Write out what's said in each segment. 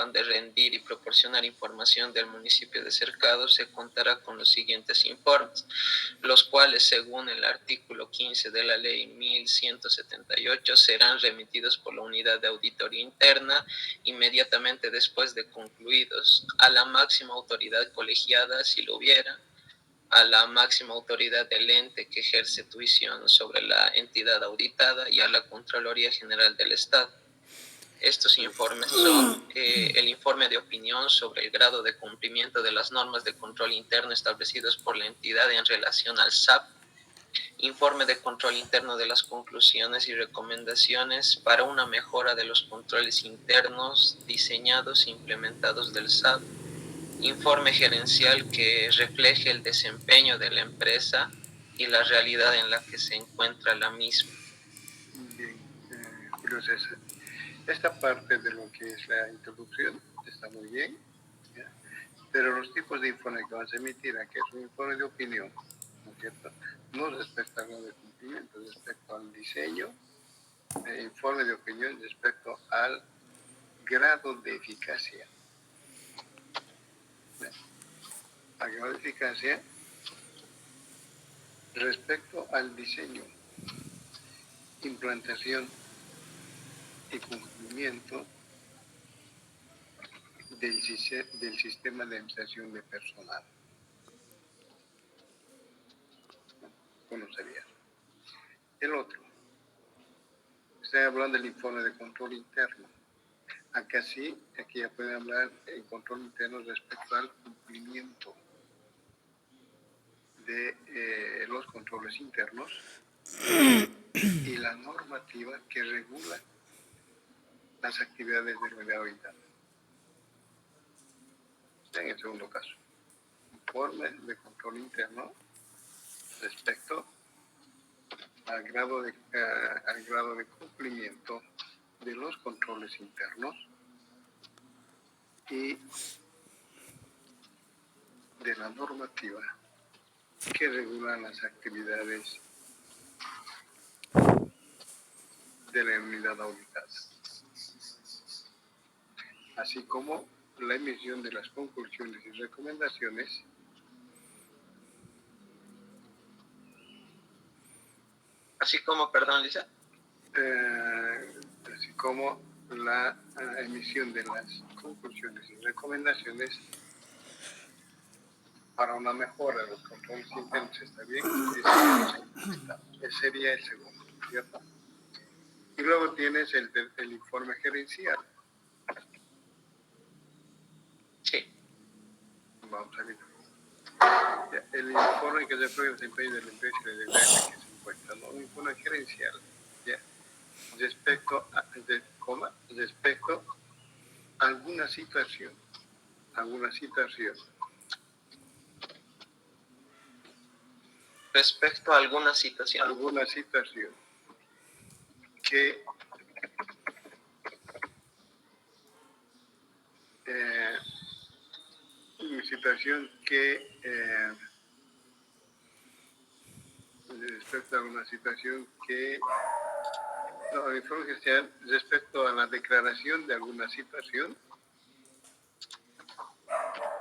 afán de rendir y proporcionar información del municipio de Cercado, se contará con los siguientes informes, los cuales, según el artículo 15 de la ley 1178, serán remitidos por la unidad de auditoría interna inmediatamente después de concluidos a la máxima autoridad colegiada, si lo hubiera, a la máxima autoridad del ente que ejerce tuición sobre la entidad auditada y a la Contraloría General del Estado. Estos informes son el informe de opinión sobre el grado de cumplimiento de las normas de control interno establecidos por la entidad en relación al SAP, informe de control interno de las conclusiones y recomendaciones para una mejora de los controles internos diseñados e implementados del SAP, informe gerencial que refleje el desempeño de la empresa y la realidad en la que se encuentra la misma. Bien, Julio César, esta parte de lo que es la introducción está muy bien, ¿ya? Pero los tipos de informe que vas a emitir aquí es un informe de opinión, ¿no es cierto? No respecto al grado de cumplimiento, respecto al diseño, informe de opinión respecto al grado de eficacia. Al grado de eficacia respecto al diseño, implantación y cumplimiento del sistema de administración de personal. Conocerías. El otro, estoy hablando del informe de control interno. Acá sí, aquí ya pueden hablar el control interno respecto al cumplimiento de los controles internos y la normativa que regula las actividades de la unidad auditada. En el segundo caso, informe de control interno respecto al grado de cumplimiento de los controles internos y de la normativa que regula las actividades de la unidad auditada, así como la emisión de las conclusiones y recomendaciones así como, perdón, Lisa. Así como la emisión de las conclusiones y recomendaciones para una mejora de los controles internos. ¿Está bien? Ese sería el segundo, ¿cierto? Y luego tienes el informe gerencial. Sí. Vamos a ver. El informe que se prueba el desempeño de la empresa y del área que se encuentra, ¿no? Un informe gerencial, ¿ya? Respecto a alguna situación Respecto a alguna situación que respecto a una situación que no, el informe gerencial respecto a la declaración de alguna situación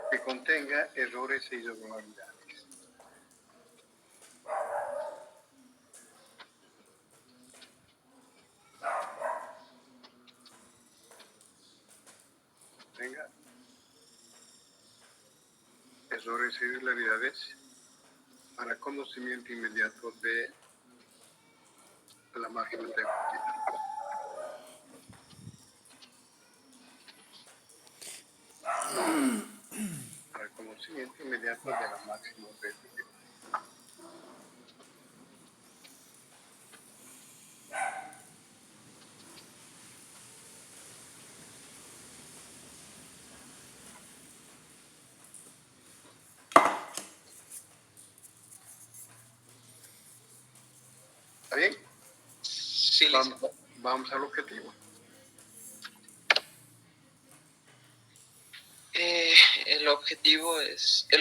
que contenga errores e irregularidades. Tenga errores e irregularidades para conocimiento inmediato de la máquina ejecutiva. Para conocimiento inmediato de la máxima ejecutiva. ¿Está bien? Sí, vamos al objetivo. El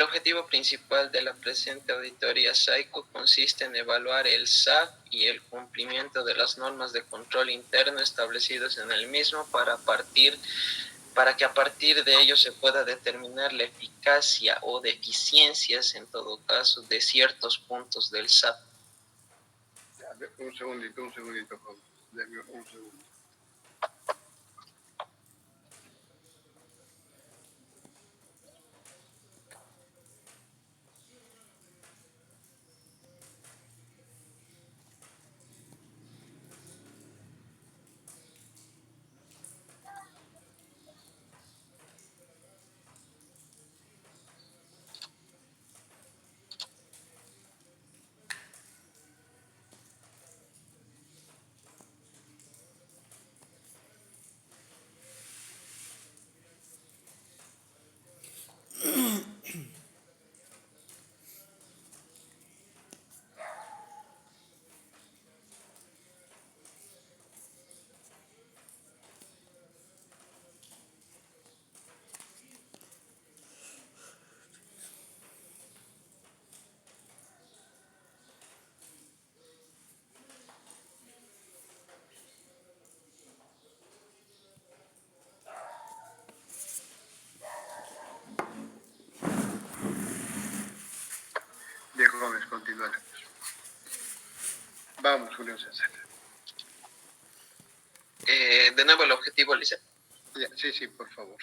objetivo principal de la presente auditoría SAICO consiste en evaluar el SAP y el cumplimiento de las normas de control interno establecidos en el mismo para partir para que a partir de ello se pueda determinar la eficacia o deficiencias, en todo caso, de ciertos puntos del SAP. A ver, un segundito, joven. Deme un segundo. Bien, jóvenes, continuaremos. Vamos, Julio César. De nuevo el objetivo, Lisa. Sí, por favor.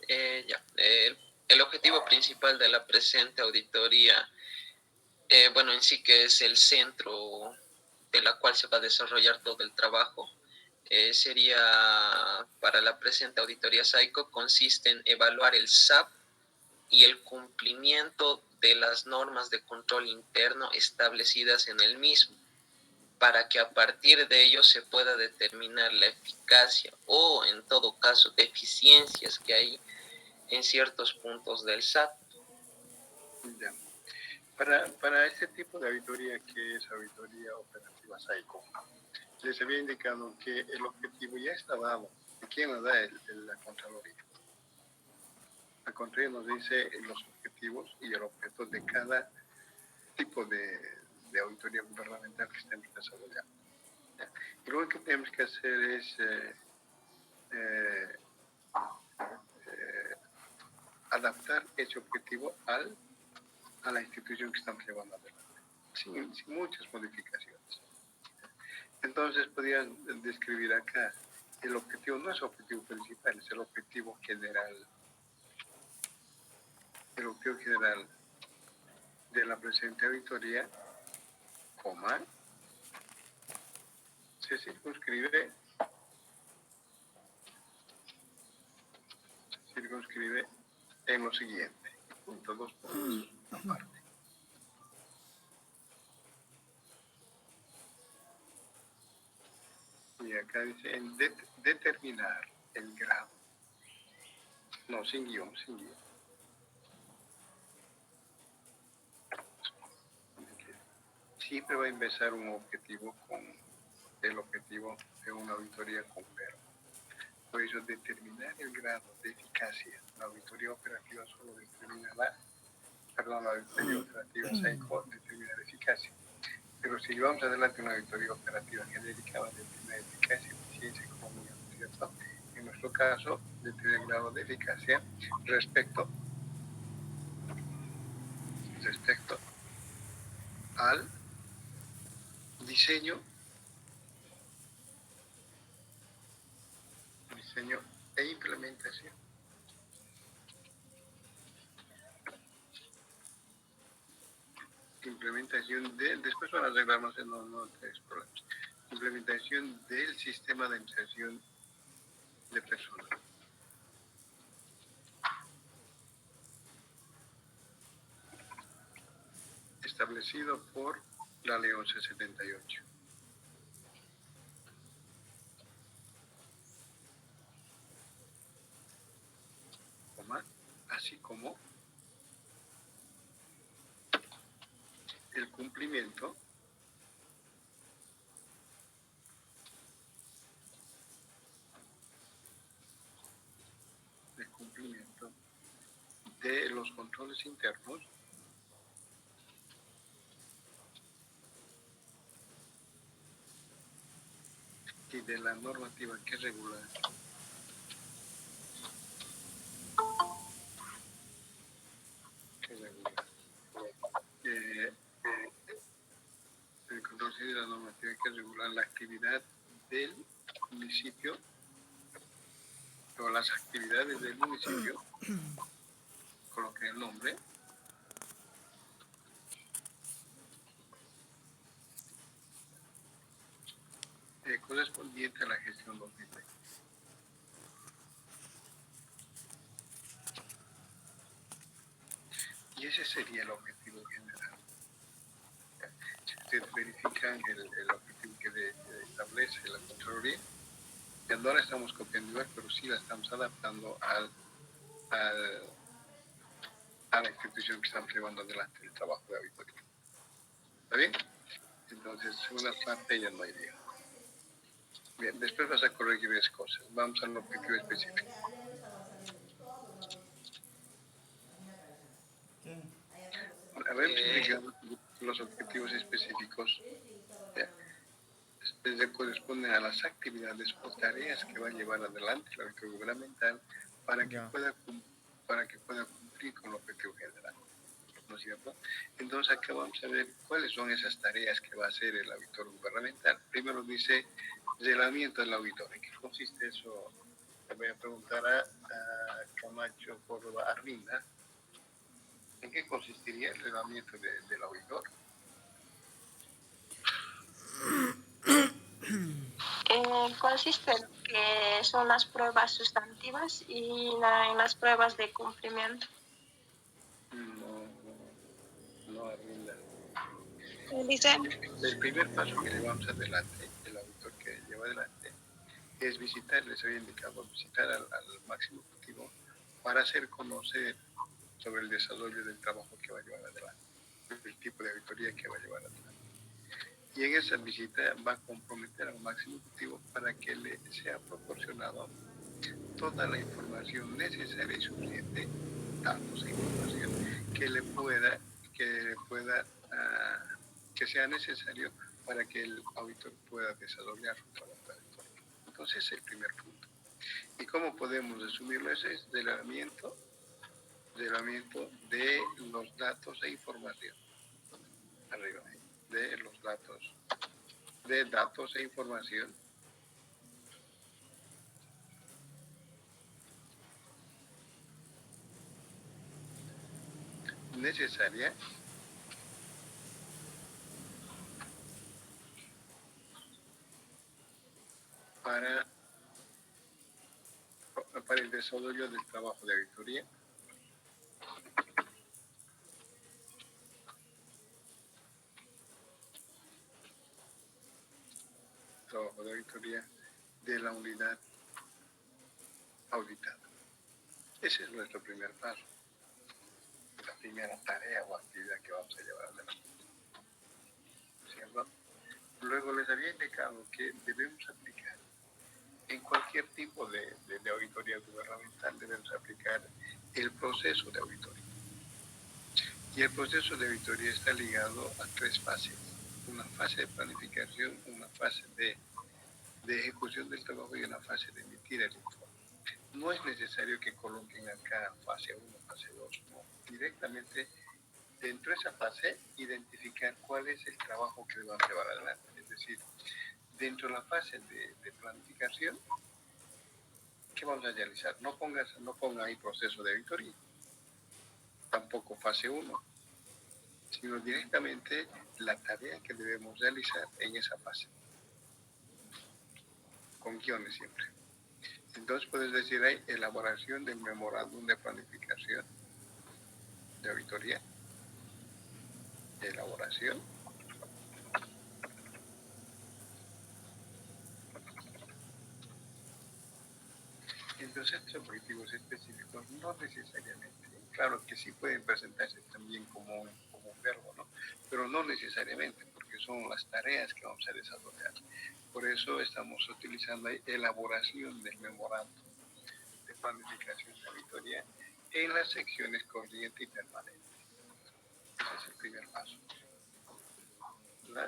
El objetivo principal de la presente auditoría, bueno, en sí que es el centro de la cual se va a desarrollar todo el trabajo, sería para la presente auditoría SAICO, consiste en evaluar el SAP y el cumplimiento de las normas de control interno establecidas en el mismo, para que a partir de ello se pueda determinar la eficacia o, en todo caso, deficiencias que hay en ciertos puntos del SAT. Ya. Para este tipo de auditoría, que es auditoría operativa SAICO, les había indicado que el objetivo ya está dado. ¿Y quién nos da la Contraloría? La Contraloría nos dice los objetivos y el objeto de cada tipo de auditoría gubernamental que estemos desarrollando. Y lo que tenemos que hacer es adaptar ese objetivo a la institución que estamos llevando adelante, sin muchas modificaciones. Entonces, podrían describir acá, el objetivo no es el objetivo principal, es el objetivo general. El objetivo general de la presente auditoría, coma, se circunscribe en lo siguiente, punto 2 puntos aparte. Y acá dice en determinar el grado. No, sin guión. Siempre va a empezar un objetivo con el objetivo de una auditoría con verbo. Por eso, determinar el grado de eficacia. La auditoría operativa solo determina la auditoría operativa SAICO determina la eficacia. Pero si llevamos adelante una auditoría operativa genérica, va a determinar eficacia, eficiencia, economía, ¿cierto? En nuestro caso, determinar el grado de eficacia respecto al diseño e implementación. Después van a arreglarnos en no tres problemas. Implementación del sistema de administración de personal. Establecido por la Ley 1178. Así como el cumplimiento de los controles internos y de la normativa que regula la normativa que regula la actividad del municipio o las actividades del municipio, coloqué el nombre, correspondiente a la gestión 2020. Y ese sería el objetivo general. Si ustedes verifican el objetivo que establece la Contraloría, ya no la estamos copiando igual, pero sí la estamos adaptando a la institución que estamos llevando adelante el trabajo de auditoría. ¿Está bien? Entonces, segunda parte ya no hay lío. Bien, después vas a corregir 10 cosas. Vamos al objetivo específico. Habíamos explicado los objetivos específicos. Corresponden a las actividades o tareas que va a llevar adelante la auditor gubernamental para que pueda cumplir con el objetivo general. ¿No es cierto? Entonces acá vamos a ver cuáles son esas tareas que va a hacer el auditor gubernamental. Primero dice relevamiento del auditor. ¿En qué consiste eso? Le voy a preguntar a Camacho Córdoba Arlinda. ¿En qué consistiría el relevamiento del auditor? Consiste en que son las pruebas sustantivas y en las pruebas de cumplimiento. No, Arlinda. Dice, El primer paso que llevamos adelante, el auditor que lleva adelante, es visitar, les había indicado, visitar al máximo ejecutivo para hacer conocer sobre el desarrollo del trabajo que va a llevar adelante, el tipo de auditoría que va a llevar adelante. Y en esa visita va a comprometer al máximo ejecutivo para que le sea proporcionado toda la información necesaria y suficiente, datos e información que sea necesario para que el auditor pueda desarrollar su trabajo auditorio. Entonces, es el primer punto. ¿Y cómo podemos resumirlo? Ese es relevamiento de los datos e información. Arriba, de los datos e información necesaria para el desarrollo del trabajo de auditoría. Trabajo de auditoría de la unidad auditada. Ese es nuestro primer paso, la primera tarea o actividad que vamos a llevar adelante. ¿Cierto? Luego les había indicado que debemos aplicar en cualquier tipo de auditoría gubernamental, debemos aplicar el proceso de auditoría. Y el proceso de auditoría está ligado a 3 fases. Una fase de planificación, una fase de ejecución del trabajo y una fase de emitir el informe. No es necesario que coloquen acá fase 1, fase 2, no. Directamente dentro de esa fase identificar cuál es el trabajo que van a llevar adelante. Es decir, dentro de la fase de planificación, ¿qué vamos a realizar? No ponga ahí proceso de auditoría, tampoco fase 1, sino directamente la tarea que debemos realizar en esa fase, con guiones siempre. Entonces puedes decir ahí elaboración del memorándum de planificación de auditoría, elaboración, entonces estos objetivos específicos no necesariamente, claro que sí pueden presentarse también como un verbo, ¿no? Pero no necesariamente, porque son las tareas que vamos a desarrollar. Por eso estamos utilizando ahí elaboración del memorándum de planificación de auditoría en las secciones corriente y permanente. Ese es el primer paso.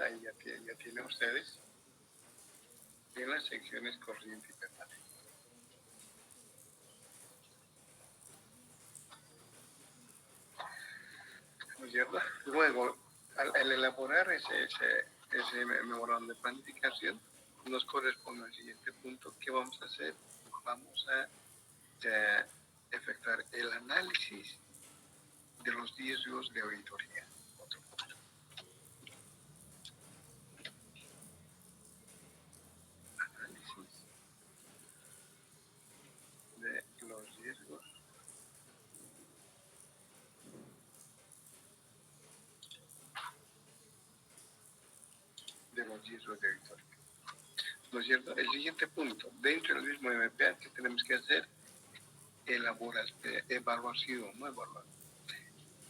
Ahí ya tienen ustedes en las secciones corriente y permanente. ¿No es cierto? Luego, al elaborar ese memorándum de planificación nos corresponde al siguiente punto. ¿Qué vamos a hacer? Vamos a efectuar el análisis de los riesgos de auditoría. Otro punto. Análisis de los riesgos de auditoría. ¿No es cierto? El siguiente punto, dentro del mismo MPA, que tenemos que hacer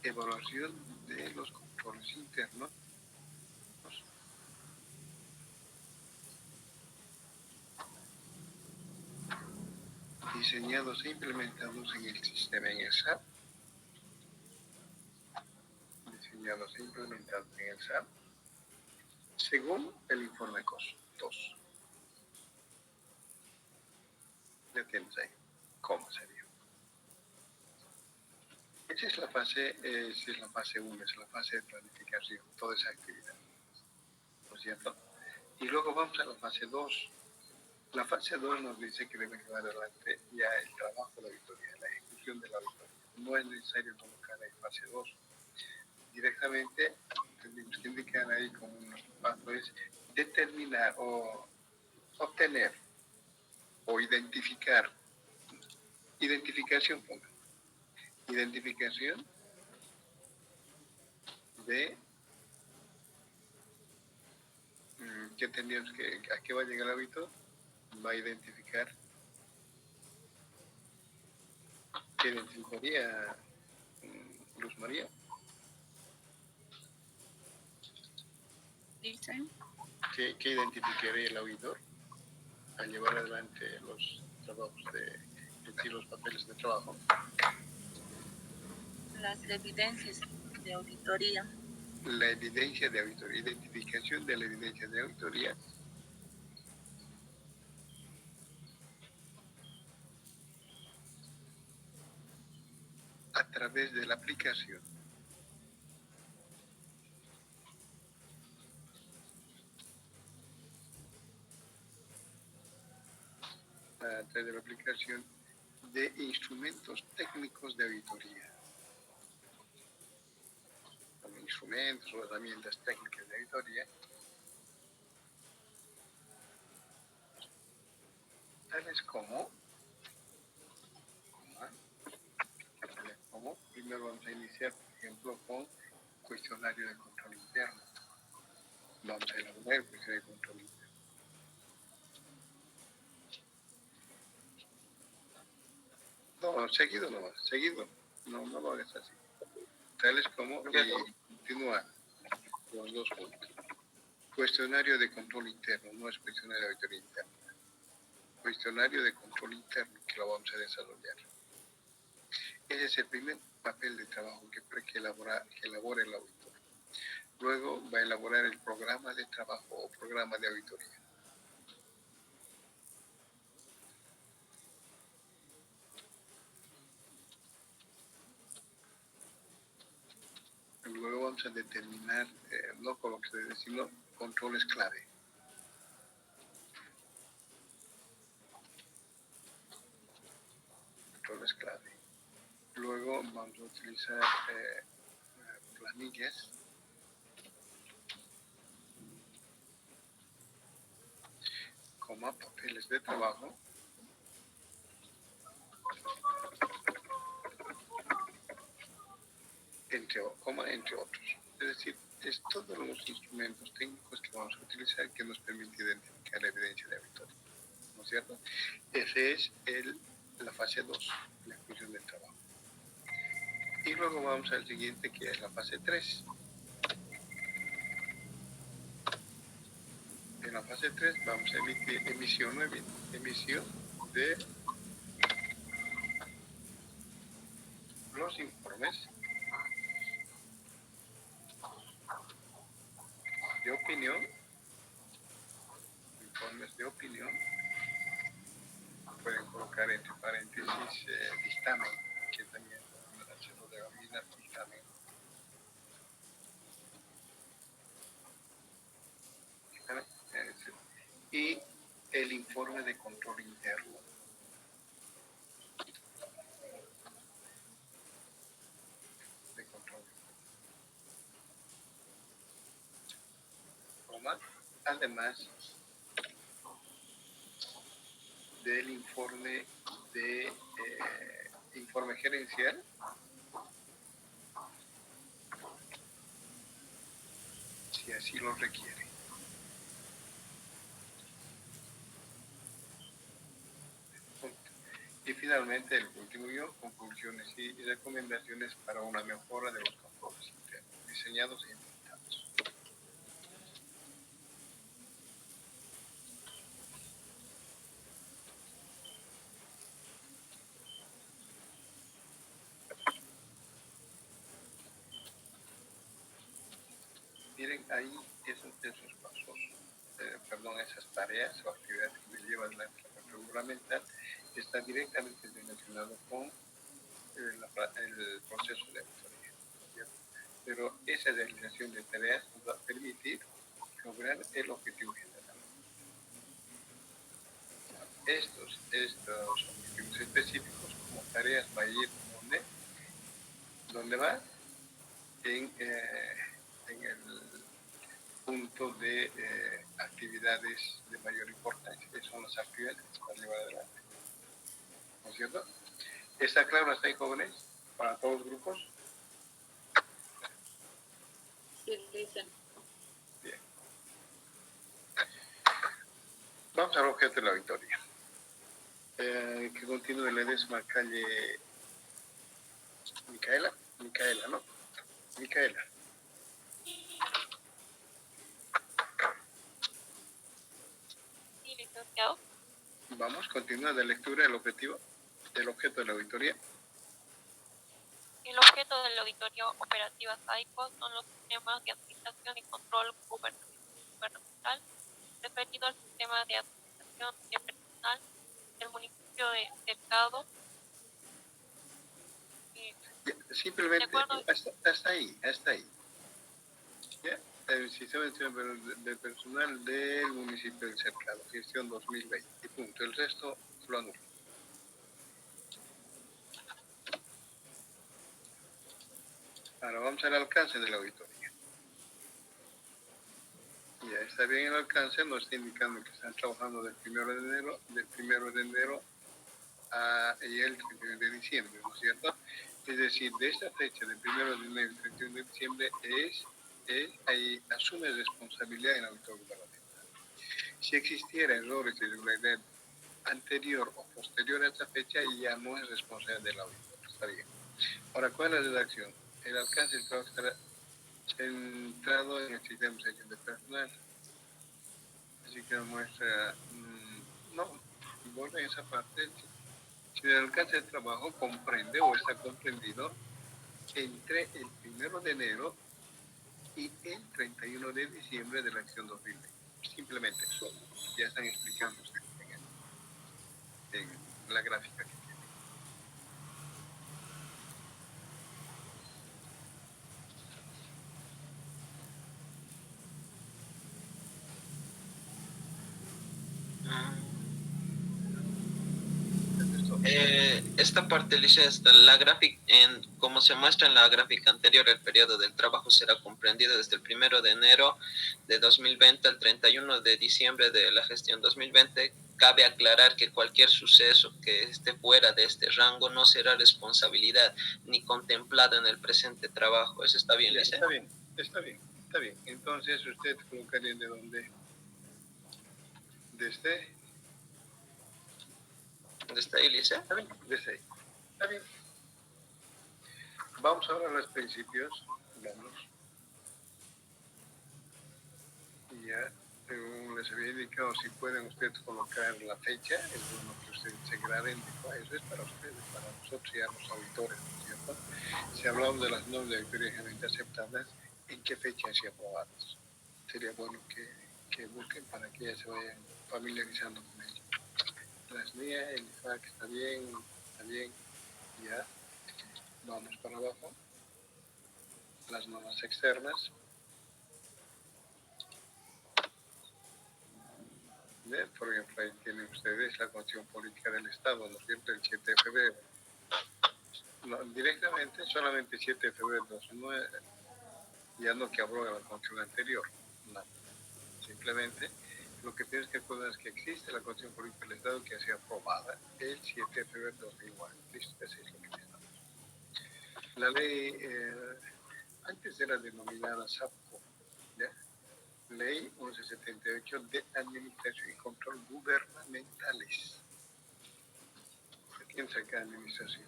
evaluación de los controles internos diseñados e implementados en el sistema en el SAP, según el informe COS 2. Ya tienes ahí cómo sería. Esa es la fase 1, es la fase de planificación, toda esa actividad, ¿no es cierto? Y luego vamos a la fase 2. La fase 2 nos dice que debe llevar adelante ya el trabajo de la auditoría, la ejecución de la auditoría. No es necesario colocar ahí fase 2. Directamente tenemos que indicar ahí como nuestro paso es determinar o obtener o identificación de ¿qué tendríamos a qué va a llegar el auditor? Va a identificar, ¿qué identificaría Luz María? Dicen. ¿Qué identificaría el auditor al llevar adelante los trabajos los papeles de trabajo? Las evidencias de auditoría. La evidencia de auditoría, identificación de la evidencia de auditoría. A través de la aplicación de instrumentos técnicos de auditoría. Instrumentos o herramientas técnicas de auditoría, tales como primero vamos a iniciar, por ejemplo, con cuestionario de control interno. Vamos a elaborar el cuestionario de control interno. No, seguido nomás, seguido. No lo hagas así. Tales como, y continúa los dos puntos. Cuestionario de control interno, no es cuestionario de auditoría interna. Cuestionario de control interno que lo vamos a desarrollar. Ese es el primer papel de trabajo que elabora el auditor. Luego va a elaborar el programa de trabajo o programa de auditoría. Luego vamos a determinar, no con lo que se dice, sino controles clave. Controles clave. Luego vamos a utilizar planillas como papeles de trabajo entre otros. Es decir, es todos los instrumentos técnicos que vamos a utilizar que nos permite identificar la evidencia de auditoría, ¿no es cierto? Esa es la fase 2, la ejecución del trabajo. Y luego vamos al siguiente, que es la fase 3. En la fase 3 vamos a emitir emisión de los informes de opinión, pueden colocar entre paréntesis dictamen, que también se lo denomina dictamen. informe de control interno. Además del informe de informe gerencial, si así lo requiere. Y finalmente el último guión, conclusiones y recomendaciones para una mejora de los controles internos diseñados e implementados. Miren ahí esos pasos, esas tareas o actividades que llevan la implementación gubernamental está directamente relacionado con el proceso de auditoría, ¿cierto? Pero esa realización de tareas nos va a permitir lograr el objetivo general. Estos objetivos específicos como tareas va a ir ¿dónde va? En el punto de actividades de mayor importancia, que son las actividades que se van a llevar adelante. ¿No es cierto? ¿Está claro hasta ahí, jóvenes? Para todos los grupos. Sí, dicen. Bien. Vamos al objeto de la auditoría. Que continúe en la 10ª calle Micaela, ¿no? Micaela. Sí, licenciado. Vamos, continúa de lectura del objeto de la auditoría. El objeto de la auditoría operativa SAICO son los sistemas de administración y control gubernamental referido al sistema de administración de personal del municipio de Cercado. Simplemente hasta ahí. ¿Ya? El sistema de personal del municipio de Cercado, gestión 2020. Y punto. El resto lo anulo. Ahora vamos al alcance de la auditoría. Ya está bien el alcance, nos está indicando que están trabajando del 1 de enero y el 31 de diciembre, ¿no es cierto? Es decir, de esta fecha, del 1 de enero y 31 de diciembre, ahí asume responsabilidad en el auditor gubernamental. Si existiera errores de irregularidad anterior o posterior a esta fecha, ya no es responsabilidad del auditor. Está bien. Ahora, ¿cuál es la redacción? El alcance del trabajo estará centrado en el sistema de selección de personal. Así que muestra, no, igual en esa parte, si el alcance del trabajo comprende o está comprendido entre el 1 de enero y el 31 de diciembre de la acción 2020. Simplemente eso, ya están explicando ustedes en la gráfica que tienen. Esta parte, como se muestra en la gráfica anterior, el periodo del trabajo será comprendido desde el 1 de enero de 2020 al 31 de diciembre de la gestión 2020. Cabe aclarar que cualquier suceso que esté fuera de este rango no será responsabilidad ni contemplado en el presente trabajo. ¿Eso está bien, Lice? Está bien. Entonces, usted colocaría de dónde. Desde ahí, Lice. Está bien, desde ahí. Está bien. Vamos ahora a los principios. Vamos. Y ya, según les había indicado, si pueden ustedes colocar la fecha, es bueno que ustedes se graben, eso es para ustedes, para nosotros ya los auditores, ¿no es cierto? Si hablamos de las normas de auditoría generalmente aceptadas, ¿en qué fecha se aprobadas? Sería bueno que busquen para que ya se vayan familiarizando con ello. Las mías, el IFAC está bien, ya. Vamos para abajo. Las normas externas. Por ejemplo, ahí tienen ustedes la Constitución Política del Estado, ¿no es cierto? El 7 de febrero. No, directamente, solamente 7 de febrero de 2009, ya no que abroga la Constitución anterior. No. Simplemente, lo que tienes que acordar es que existe la Constitución Política del Estado que ha sido aprobada el 7 de febrero de 2001. Listo, eso es lo que necesitamos. La ley, antes era denominada SAPCO, ¿ya? Ley 1178 de Administración y Control Gubernamentales. ¿Quién saca administración?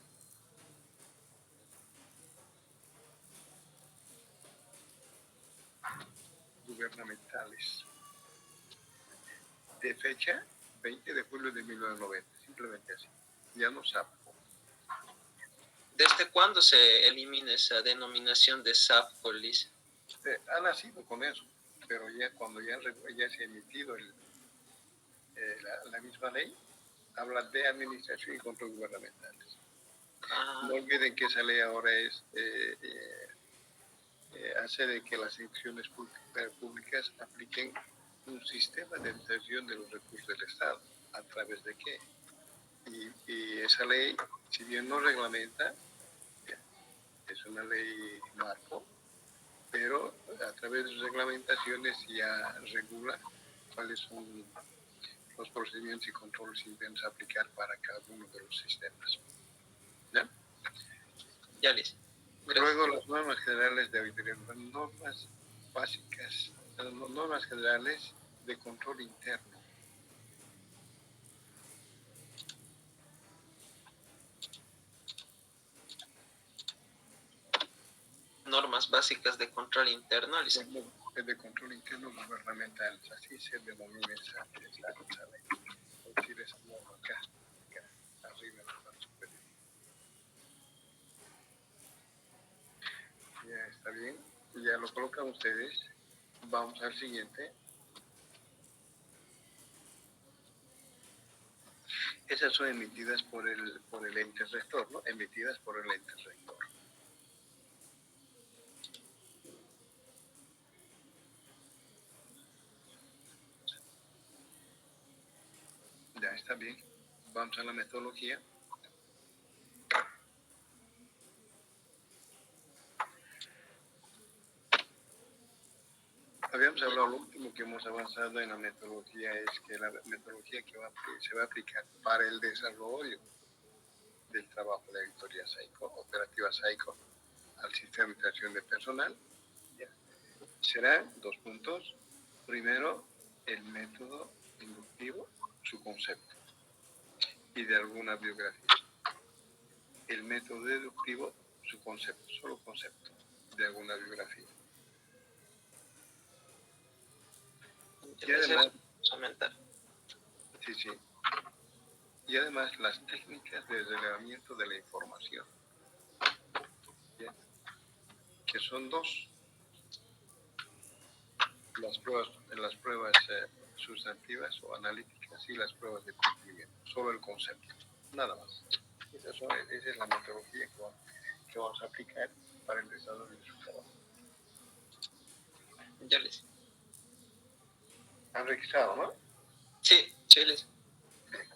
Gubernamentales. De fecha 20 de julio de 1990, simplemente así. Ya no SAPCO. ¿Desde cuándo se elimina esa denominación de SAPCO, Liz? Ha nacido con eso, pero ya cuando ya se ha emitido la misma ley, habla de administración y control gubernamentales. No olviden que esa ley ahora hace de que las instituciones públicas apliquen un sistema de administración de los recursos del Estado. ¿A través de qué? Y esa ley, si bien no reglamenta, es una ley marco, pero a través de reglamentaciones ya regula cuáles son los procedimientos y controles que debemos aplicar para cada uno de los sistemas. ¿Ya? Ya, Liz. Luego, las normas generales de auditoría, normas básicas, normas generales de control interno. Normas básicas de control interno, Liz. De control interno gubernamental, así se denomina esa ley. Es decir, esa norma acá, arriba en la parte superior. Ya está bien, ya lo colocan ustedes. Vamos al siguiente. Esas son emitidas por el ente rector, ¿no? Emitidas por el ente rector. Ya está bien. Vamos a la metodología. Habíamos hablado, lo último que hemos avanzado en la metodología es que la metodología que se va a aplicar para el desarrollo del trabajo de auditoría SAICO, operativa SAICO, al sistema de administración de personal, serán 2 puntos. Primero, el método inductivo, su concepto, y de alguna biografía. El método deductivo, su concepto, solo concepto, de alguna biografía. Y además, sí. Y además las técnicas de relevamiento de la información, ¿bien? Que son 2. Las pruebas sustantivas o analíticas y las pruebas de cumplimiento. Solo el concepto, nada más. Esa es la metodología que vamos a aplicar para el desarrollo de su trabajo. Ya, Liz. ¿Han registrado, no? Sí, Liz. Bien.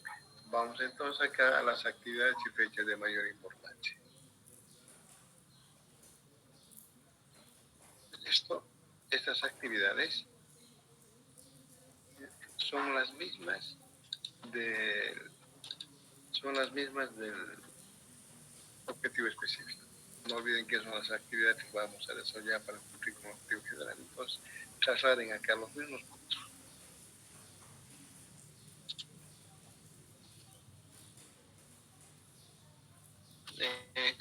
Vamos entonces acá a las actividades y fechas de mayor importancia. Estas actividades son las mismas del objetivo específico. No olviden que son las actividades que vamos a desarrollar para cumplir con el objetivo general. Entonces, trasladen acá los mismos puntos.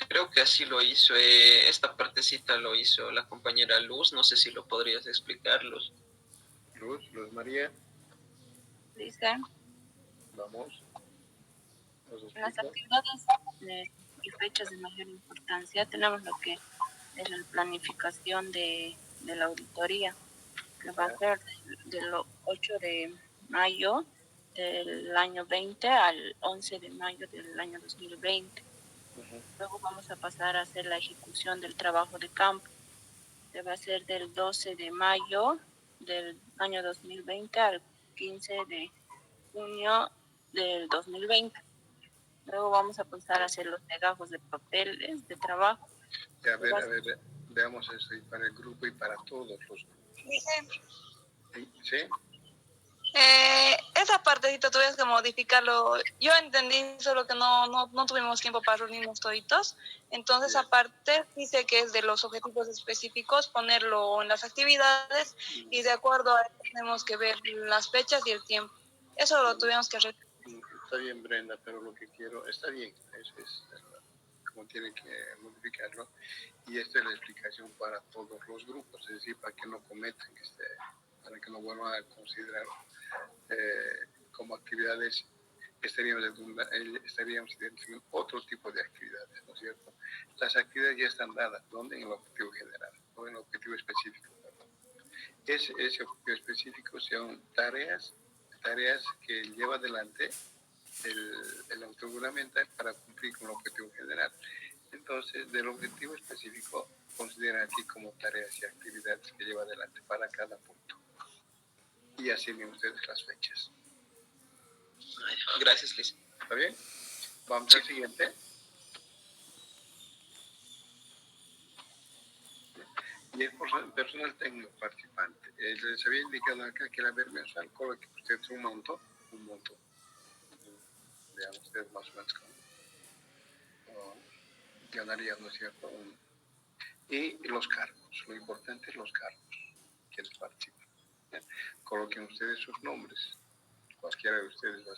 Creo que así lo hizo, esta partecita lo hizo la compañera Luz, no sé si lo podrías explicar, Luz. Luz María. ¿Lista? Vamos. Las actividades y fechas de mayor importancia tenemos lo que es la planificación de la auditoría, que va a ser del 8 de mayo del año 20 al 11 de mayo del año 2020. Luego vamos a pasar a hacer la ejecución del trabajo de campo, que va a ser del 12 de mayo del año 2020 al 15 de junio del 2020. Luego vamos a pasar a hacer los legajos de papeles de trabajo. A ver, veamos esto y para el grupo y para todos los grupos. ¿Sí? Esa partecita tuvimos que modificarlo. Yo entendí solo que no tuvimos tiempo para reunirnos toditos. Entonces, Bien. aparte, dice que es de los objetivos específicos, ponerlo en las actividades y de acuerdo a eso tenemos que ver las fechas y el tiempo. Eso lo tuvimos que arreglar. Está bien, Brenda, pero lo que quiero, está bien, es como tiene que modificarlo. Y esta es la explicación para todos los grupos, es decir, para que no cometan, para que no vuelvan a considerar como actividades, estaríamos identificando otro tipo de actividades, ¿no es cierto? Las actividades ya están dadas, ¿dónde? En el objetivo general, o en el objetivo específico. Ese objetivo específico son tareas que lleva adelante el autogubernamental para cumplir con el objetivo general. Entonces, del objetivo específico, consideran aquí como tareas y actividades que lleva adelante para cada punto. Y asignen ustedes las fechas. Gracias, Liz. ¿Está bien? Vamos al siguiente. Y el personal técnico participante. Les había indicado acá que la haber mensual coloque usted un monto, vean ustedes más o menos cómo ganarían, ¿no es cierto? Y los cargos, lo importante es los cargos, quienes participan. Coloquen ustedes sus nombres, cualquiera de ustedes va a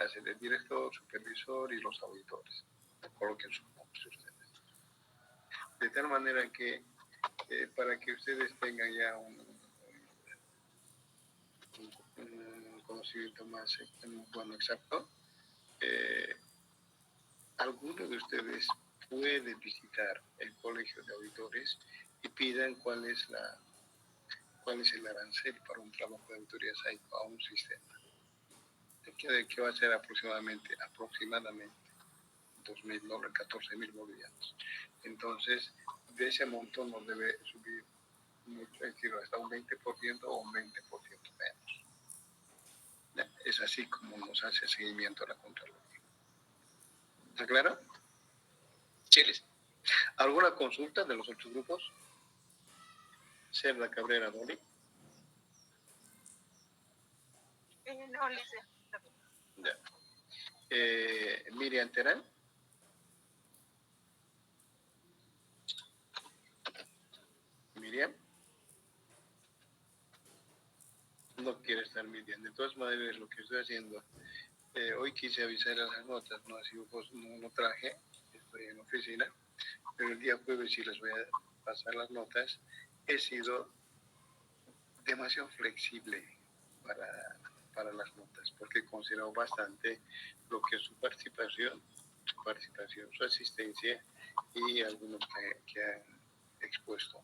ser el director, supervisor y los auditores. Coloquen sus nombres ustedes. De tal manera que para que ustedes tengan ya un conocimiento más bueno, exacto, alguno de ustedes puede visitar el colegio de auditores y pidan cuál es el arancel para un trabajo de auditoría SAICO a un sistema. Que va a ser aproximadamente 2.000 14.000 bolivianos. Entonces, de ese monto no debe subir mucho, es decir, hasta un 20% o un 20% menos. Es así como nos hace seguimiento a la Contraloría. ¿Está claro? Sí, Liz. ¿Alguna consulta de los otros grupos? Cerda Cabrera Doli. No, Liz. Ya. Miriam Terán. Miriam. No quiere estar Miriam. De todas maneras, lo que estoy haciendo, hoy quise avisar a las notas, no traje, estoy en la oficina, pero el día jueves sí les voy a pasar las notas. He sido demasiado flexible para las notas, porque considero bastante lo que es su participación, su asistencia y algunos que han expuesto,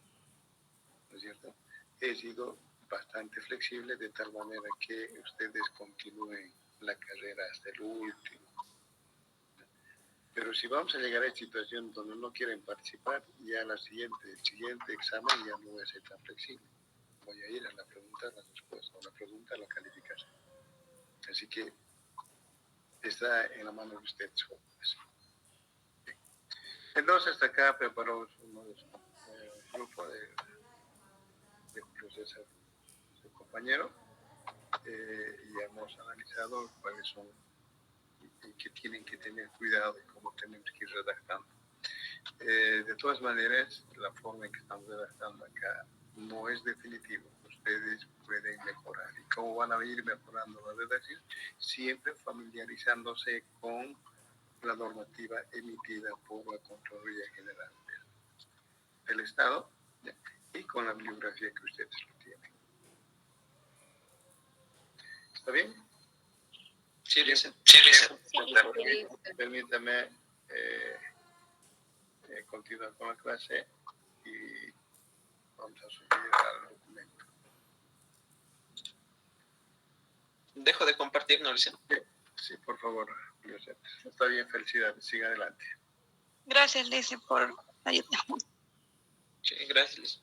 ¿no es cierto? He sido bastante flexible de tal manera que ustedes continúen la carrera hasta el último. Pero si vamos a llegar a esta situación donde no quieren participar, ya el siguiente examen ya no voy a ser tan flexible. Voy a ir a la pregunta, a la respuesta, o la pregunta, a la calificación. Así que está en la mano de ustedes, jóvenes. Entonces, hasta acá preparó un grupo de Julio César, su compañero, y hemos analizado cuáles son y que tienen que tener cuidado y cómo tenemos que ir redactando. De todas maneras, la forma en que estamos redactando acá no es definitivo. Ustedes pueden mejorar. ¿Y cómo van a ir mejorando la redacción? Siempre familiarizándose con la normativa emitida por la Contraloría General del Estado, ¿ya? Y con la bibliografía que ustedes lo tienen. ¿Está bien? Sí, Liz. Permítame continuar con la clase y vamos a subir al documento. Dejo de compartir, ¿no, Liz? Sí, por favor, José. Está bien, felicidades. Siga adelante. Gracias, Liz, por ayudarme. Sí, gracias, Liz.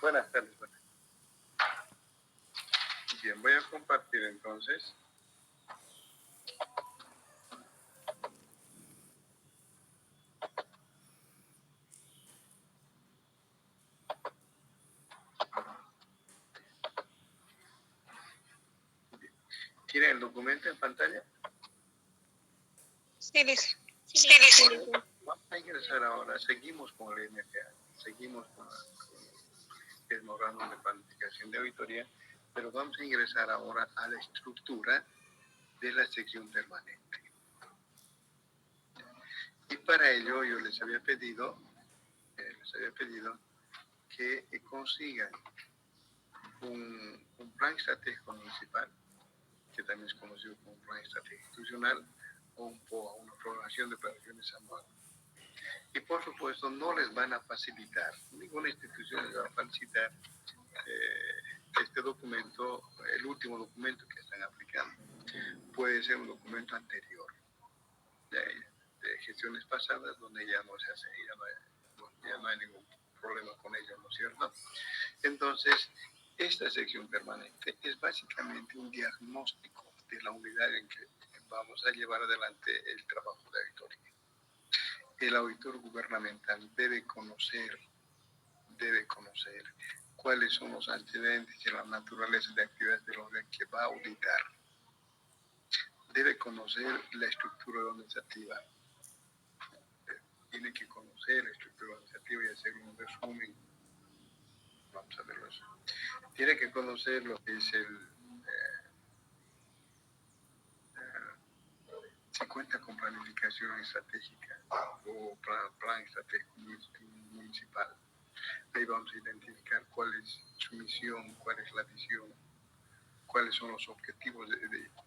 Buenas tardes. Bien, voy a compartir entonces. ¿Tiene el documento en pantalla? Sí, dice. Sí, dice. Vamos a ingresar ahora, seguimos con el NPA, seguimos con el memorándum de planificación de auditoría, pero vamos a ingresar ahora a la estructura de la sección permanente. Y para ello yo les había pedido que consigan un plan estratégico municipal, que también es conocido como plan estratégico institucional, o un POA, una programación de operaciones anual. Y por supuesto no les van a facilitar, ninguna institución les va a facilitar este documento, el último documento que están aplicando. Puede ser un documento anterior, de gestiones pasadas, donde ya no se hace, ya no hay ningún problema con ello, ¿no es cierto? Entonces, esta sección permanente es básicamente un diagnóstico de la unidad en que vamos a llevar adelante el trabajo de auditoría. El auditor gubernamental debe conocer cuáles son los antecedentes y la naturaleza de actividades de la unidad que va a auditar. Debe conocer la estructura organizativa. Tiene que conocer la estructura organizativa y hacer un resumen. Vamos a verlo eso. Tiene que conocer lo que es si cuenta con planificación estratégica o plan estratégico municipal. Ahí vamos a identificar cuál es su misión, cuál es la visión, cuáles son los objetivos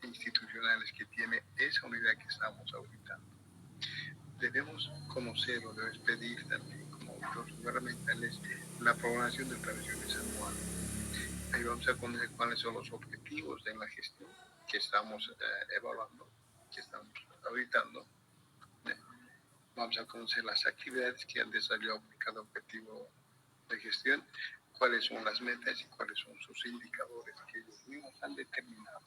institucionales que tiene esa unidad que estamos auditando. Debemos conocer o debemos pedir también como auditores gubernamentales la programación de operaciones anual. Ahí vamos a conocer cuáles son los objetivos de la gestión que estamos evaluando, que estamos auditando. Vamos a conocer las actividades que han desarrollado cada objetivo de gestión, cuáles son las metas y cuáles son sus indicadores que ellos mismos han determinado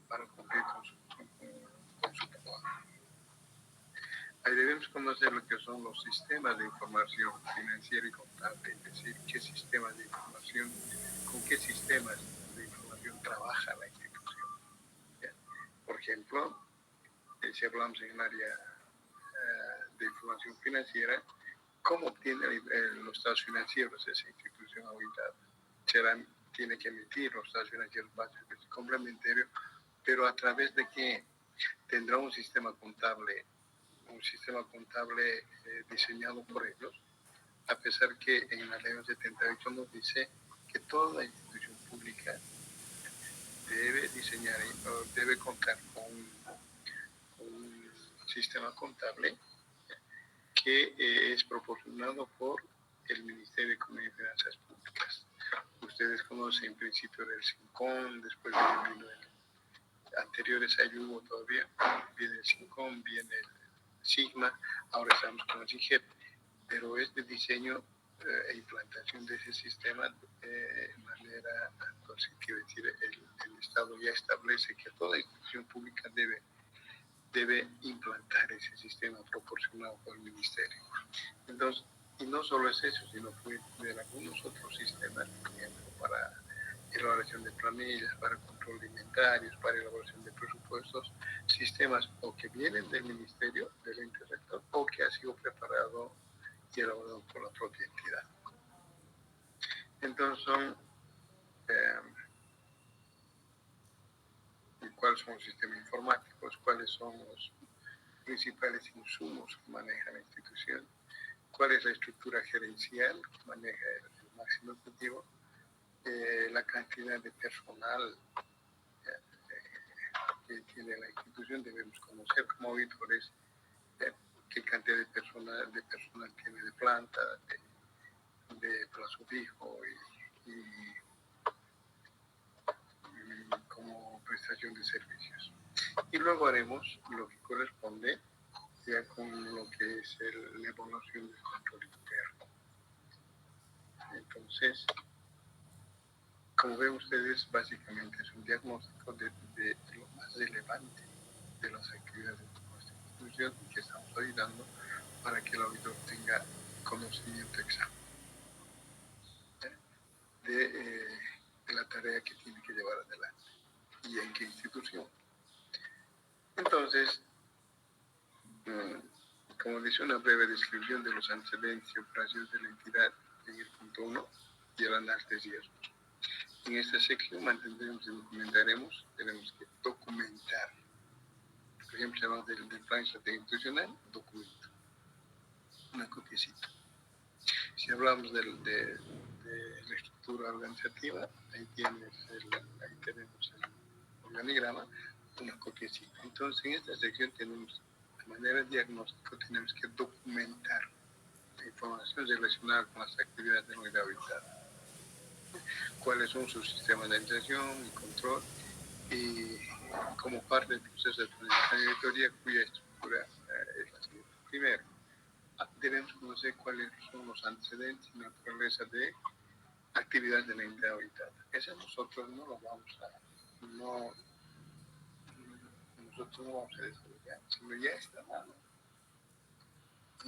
para cumplir con su trabajo. Ahí debemos conocer lo que son los sistemas de información financiera y contable, es decir, qué sistemas de información, con qué sistemas de información trabaja la institución. Por ejemplo, si hablamos en el área de información financiera, ¿cómo obtiene los estados financieros de esa institución auditada? Tiene que emitir los estados financieros básicos y complementarios, pero a través de qué tendrá un sistema contable diseñado por ellos, a pesar que en la ley 78 nos dice que toda institución pública debe diseñar o debe contar con un sistema contable que es proporcionado por el Ministerio de Economía y Finanzas Públicas. Ustedes conocen el principio del SINCON, después vino el anteriores ayudo todavía, viene el SINCON, viene el Sigma, ahora estamos con el SIGEP, pero este diseño e implantación de ese sistema de manera, entonces quiero decir, el Estado ya establece que toda institución pública debe implantar ese sistema proporcionado por el Ministerio. Entonces, y no solo es eso, sino puede tener algunos otros sistemas, por ejemplo, para elaboración de planillas, para control de inventarios, para elaboración de presupuestos, sistemas o que vienen del Ministerio, del ente rector, o que ha sido preparado y elaborado por la propia entidad. Entonces ¿cuáles son los sistemas informáticos? ¿Cuáles son los principales insumos que maneja la institución? ¿Cuál es la estructura gerencial que maneja el máximo ejecutivo? La cantidad de personal que tiene la institución, debemos conocer como auditores qué cantidad de personal tiene de planta, de plazo fijo y como prestación de servicios. Y luego haremos lo que corresponde ya con lo que es la evaluación del control interno. Entonces, como ven ustedes, básicamente es un diagnóstico de lo más relevante de las actividades de nuestra institución que estamos hoy dando para que el auditor tenga conocimiento exacto de la tarea que tiene que llevar adelante y en qué institución. Entonces, como dice, una breve descripción de los antecedentes y operaciones de la entidad en el punto 1 y el análisis de riesgos. En esta sección mantendremos y documentaremos, tenemos que documentar. Por ejemplo, si hablamos del plan estratégico institucional, documento, una copiecita. Si hablamos de la estructura organizativa, ahí tenemos el organigrama, una copiecita. Entonces, en esta sección tenemos, de manera diagnóstica, tenemos que documentar la información relacionada con las actividades de la unidad habitada. Cuáles son sus sistemas de administración y control, y como parte del proceso de planificación y auditoría, cuya estructura es la siguiente. Primero, debemos conocer cuáles son los antecedentes y naturaleza de actividades de la entidad habitada. Eso nosotros no lo vamos a, nosotros no vamos a desarrollar, sino ya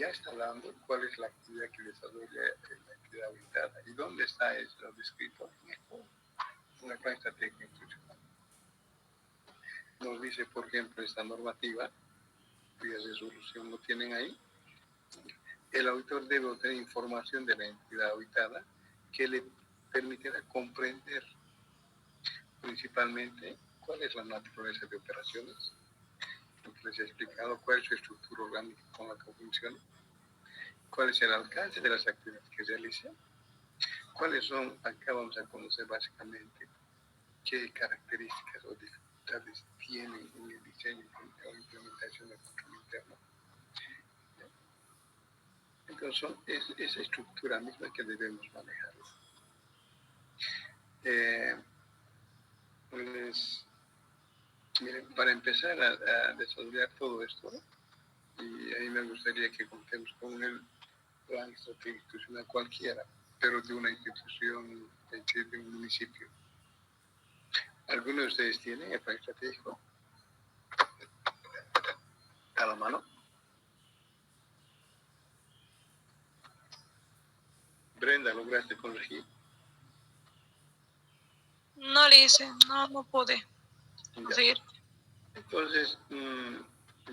está dando cuál es la actividad que desarrolla la entidad habitada y dónde está eso descrito en la plan estratégica institucional. Nos dice, por ejemplo, esta normativa, cuya resolución lo tienen ahí, el auditor debe obtener información de la entidad habitada que le permitirá comprender principalmente cuál es la naturaleza de operaciones, lo que les he explicado, cuál es su estructura orgánica con la que funciona, cuál es el alcance de las actividades que realiza, cuáles son, acá vamos a conocer básicamente qué características o dificultades tienen en el diseño o implementación del control interno. Entonces, es esa estructura misma que debemos manejar. Miren, para empezar a desarrollar todo esto, y ahí me gustaría que contemos con el plan estratégico institucional cualquiera, pero de una institución, de un municipio. ¿Alguno de ustedes tiene el plan estratégico a la mano? Brenda, ¿lograste corregir? No le hice, no pude conseguir. Entonces,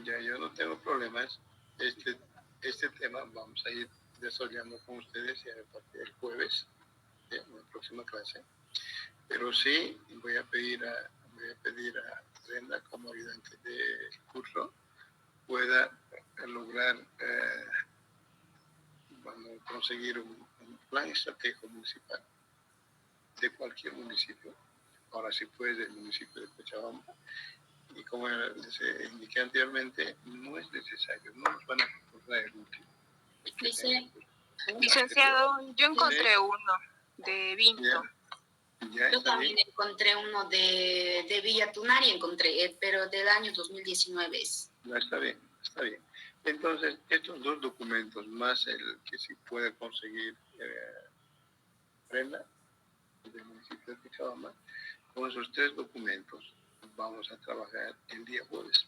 ya yo no tengo problemas. Este tema vamos a ir desarrollando con ustedes ya a partir del jueves, en la próxima clase. Pero sí voy a pedir a Brenda, como ayudante del curso, pueda lograr conseguir un plan estratégico municipal de cualquier municipio. Ahora sí puede del municipio de Cochabamba. Y como les indiqué anteriormente, no es necesario, no nos van a proporcionar el último. Licenciado, yo encontré uno de Vinto. Yo también encontré uno de Villa Tunari, pero del año 2019 es. No, está bien, está bien. Entonces, estos dos documentos, más el que sí puede conseguir Brenda, del municipio de Cochabamba, con esos tres documentos vamos a trabajar el día jueves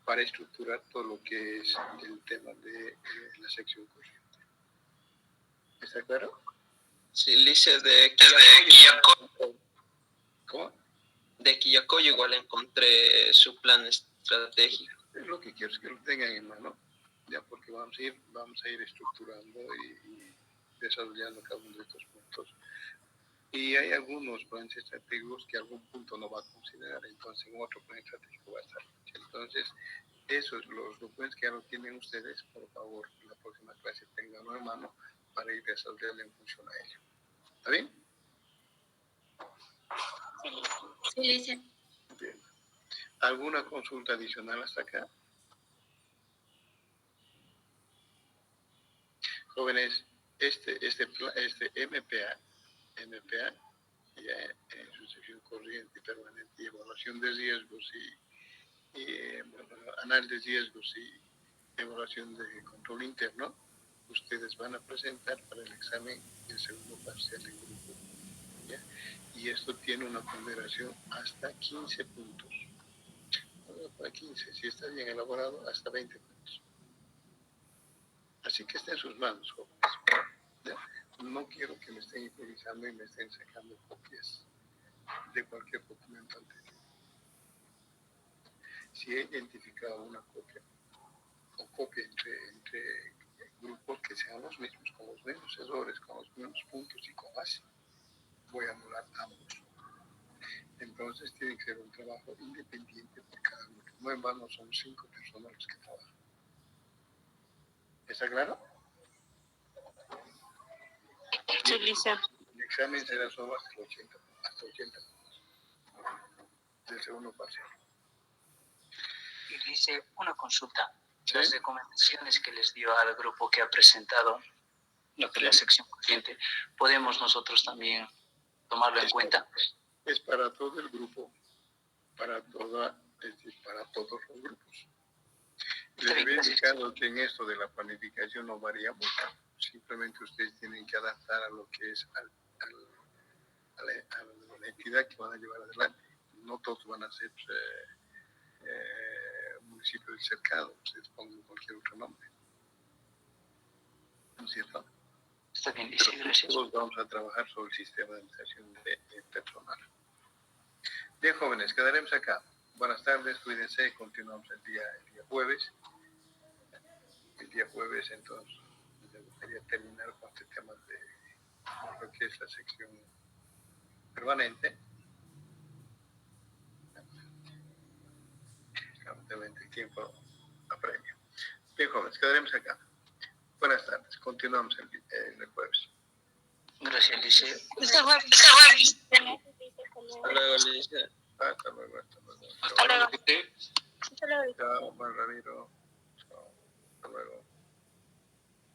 para estructurar todo lo que es el tema de la sección corriente. ¿Está claro? Sí, Lice, de Quillacoyo. ¿Cómo? De Quillacoyo igual encontré su plan estratégico. Lo que quiero es que lo tengan en mano, ya, porque vamos a ir estructurando y desarrollando cada uno de estos puntos. Y hay algunos planes estratégicos que algún punto no va a considerar, entonces en otro plan estratégico va a estar. Entonces, esos los documentos que ya lo tienen ustedes, por favor, en la próxima clase tenganlo en mano para ir desarrollando en función a ello. ¿Está bien? Sí, dice. Bien. ¿Alguna consulta adicional hasta acá? Jóvenes, este MPA, ya en su sección corriente y permanente y evaluación de riesgos y análisis de riesgos y evaluación de control interno, ustedes van a presentar para el examen del segundo parcial en grupo, ¿ya? Y esto tiene una ponderación hasta 15 puntos. Para 15, si está bien elaborado, hasta 20 puntos. Así que está en sus manos, jóvenes. ¿Ya? No quiero que me estén improvisando y me estén sacando copias de cualquier documento anterior. Si he identificado una copia o copia entre grupos que sean los mismos, con los mismos errores, con los mismos puntos y con base, voy a anular ambos. Entonces tiene que ser un trabajo independiente por cada grupo. No en vano son 5 personas los que trabajan. ¿Está claro? Sí, Lice. El examen será solo hasta 80 del segundo parcial. Y dice una consulta. ¿Sí? Las recomendaciones que les dio al grupo que ha presentado la sección corriente, ¿podemos nosotros también tomarlo en cuenta? Es para todo el grupo, para todos los grupos. Les había indicado que en esto de la planificación no varía mucho. Simplemente ustedes tienen que adaptar a lo que es a la entidad que van a llevar adelante. No todos van a ser municipio del cercado, ustedes pongan cualquier otro nombre. ¿No es cierto? Está bien, Pero sí, gracias. todos vamos a trabajar sobre el sistema de administración de personal. Bien, jóvenes, quedaremos acá. Buenas tardes, cuídense, continuamos el día jueves. El día jueves, entonces, me gustaría terminar con este tema de lo que es la sección permanente. Lamentablemente el tiempo apremia. Bien, jóvenes, quedaremos acá. Buenas tardes, continuamos el jueves. Gracias, Lice. Hasta luego, Alicia. Hasta luego. Hasta luego. Chao, Juan Ramiro. Chao. Hasta luego.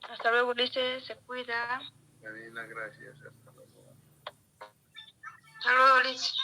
Hasta luego, Lice. Se cuida. Marina, gracias. Hasta luego. Hasta luego, Lice.